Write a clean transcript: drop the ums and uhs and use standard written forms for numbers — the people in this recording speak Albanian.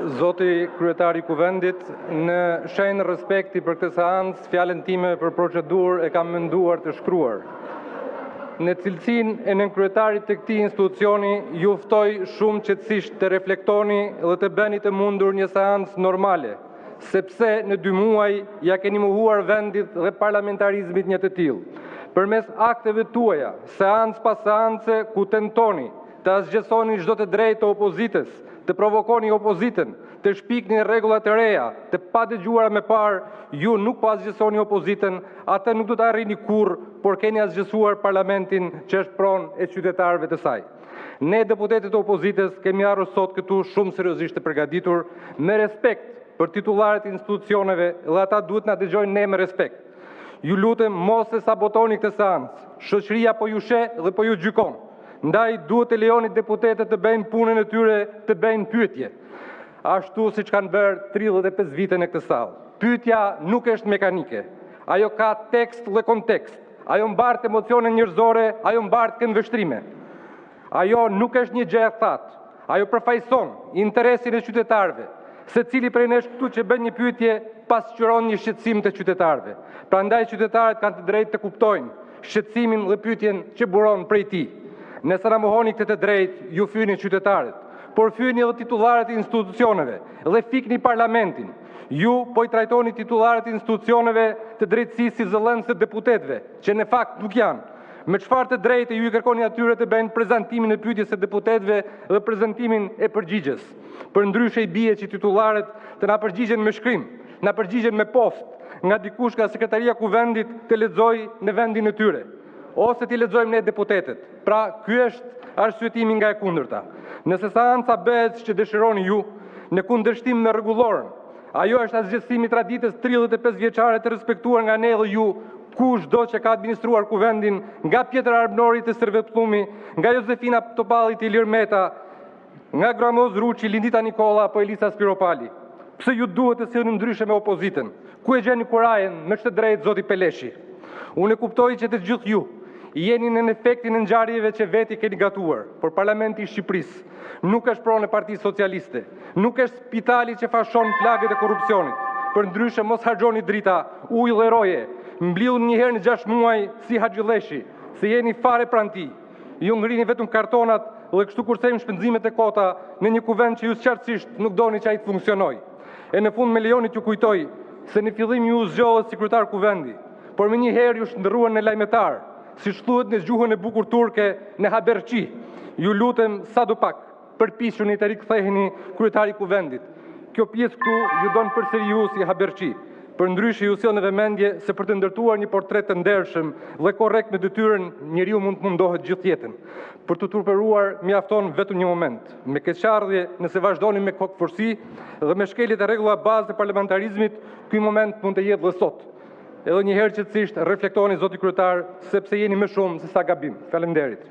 Zoti kryetari i Kuvendit, në shenjë respekti për këtë seancë, fjalën time për procedurë e kam menduar të shkruar. Në cilësinë e nënkryetarit të këtij institucioni, ju ftoj shumë qetësisht të reflektoni dhe të bëni të mundur një seancë normale, sepse në 2 muaj ja keni mohuar vendit dhe parlamentarizmit një të tillë. Përmes akteve tuaja, seancë pas seance, ku tentoni të asgjësoni çdo të drejtë të opozitës, të provokoni opozitën, të shpikni rregullat e reja, të padëgjuara më parë, ju nuk po asgjësoni opozitën, atë nuk do të arrini kurrë, por keni asgjësuar parlamentin që është pronë e qytetarëve të saj. Ne deputetët e opozitës kemi ardhur sot këtu shumë seriozisht të përgatitur, me respekt për titullarët e institucioneve, dhe ata duhet na dëgjojnë ne me respekt. Ju lutem mos e sabotoni këtë seancë. Shoqëria po ju sheh dhe po ju gjykon. Ndaj duhet të lejoni deputetët të bëjnë punën e tyre, të bëjnë pyetje. Ashtu siç kanë bërë 35 vite në këtë sallë. Pyetja nuk është mekanike. Ajo ka tekst dhe kontekst. Ajo mbart emocione njerëzore, ajo mbart këndvështrime. Ajo nuk është një gjë e thatë. Ajo përfaqëson interesin e qytetarëve. Secili prej nesh këtu që bën një pyetje pasqyron një shqetësim të qytetarëve. Prandaj qytetarët kanë të drejtë të kuptojnë shqetësimin dhe pyetjen që buron prej tij. Nëse na mohoni këtë të drejtë, ju fyeni qytetarët, por fyeni edhe titullarët e institucioneve dhe fikni parlamentin. Ju po i trajtoni titullarët e institucioneve të drejtësisë si zëllënës të deputetëve, që në fakt nuk janë. Me çfarë të drejtë ju i kërkoni atyre të bëjnë prezantimin e pyetjes së deputetëve dhe prezantimin e përgjigjes. Përndryshe i bie që titullarët të na përgjigjen me shkrim, na përgjigjen me post, nga dikush nga sekretaria e Kuvendit të lexojë në vendin e tyre, ose t'i lexojmë ne deputetët. Pra, ky është arsyetimi nga e kundërta. Nëse seanca bëhet që dëshironi ju, në kundërshtim me rregulloren, ajo është asgjësimi i traditës 35 vjeçare të respektuar nga ne dhe ju, kushdo që ka administruar Kuvendin, nga Pjetër Arbnori të Sërvetllumi, nga Jozefina Topalli të Ilir Meta, nga Gramoz Ruçi, Lindita Nikolla apo Elisa Spiropali. Pse ju duhet të sillni ndryshe me opozitën? Ku e gjeni kurajen me çtë drejt zoti Peleshi? Unë e kuptoj që të gjithë ju jeni në efektin e ngjarjeve që veti keni gatuar, por Parlamenti i Shqipërisë nuk është pronë e Partisë Socialiste, nuk është spitali që fashon plagët e korrupsionit. Përndryshe mos harxhoni drita, ujë dhe roje, mblidhuni një herë në 6 muaj si Haxhilleshi, se jeni fare pranë tij. Ju ngrini vetëm kartonat dhe kështu kursejmë shpenzimet e kota në një kuvend që ju qartësisht nuk doni që ai të funksionojë. E në fund me lejoni t'ju kujtoj se në fillim ju zgjohet si kryetar kuvendi, por më njëherë ju shndërruan në lajmetar, siç thuhet në gjuhën e bukur turke, në haberçi. Ju lutem sadopak përpiquni të riktheheni kryetari i Kuvendit. Kjo pjesë këtu ju don përsëri ju si haberçi. Përndryshe ju sjell në vëmendje se për të ndërtuar një portret të ndershëm dhe korrekt në detyrën, njeriu mund të mundohet gjithë jetën. Për të turpëruar mjafton vetëm një moment. Me keqardhje, nëse vazhdoni me kokëforsi dhe me shkeljet e rregulla bazë të parlamentarizmit, ky moment mund të jetë dhe sot. Edhe një herë qetësisht reflektoni zoti kryetar, sepse jeni më shumë se sa gabim. Faleminderit.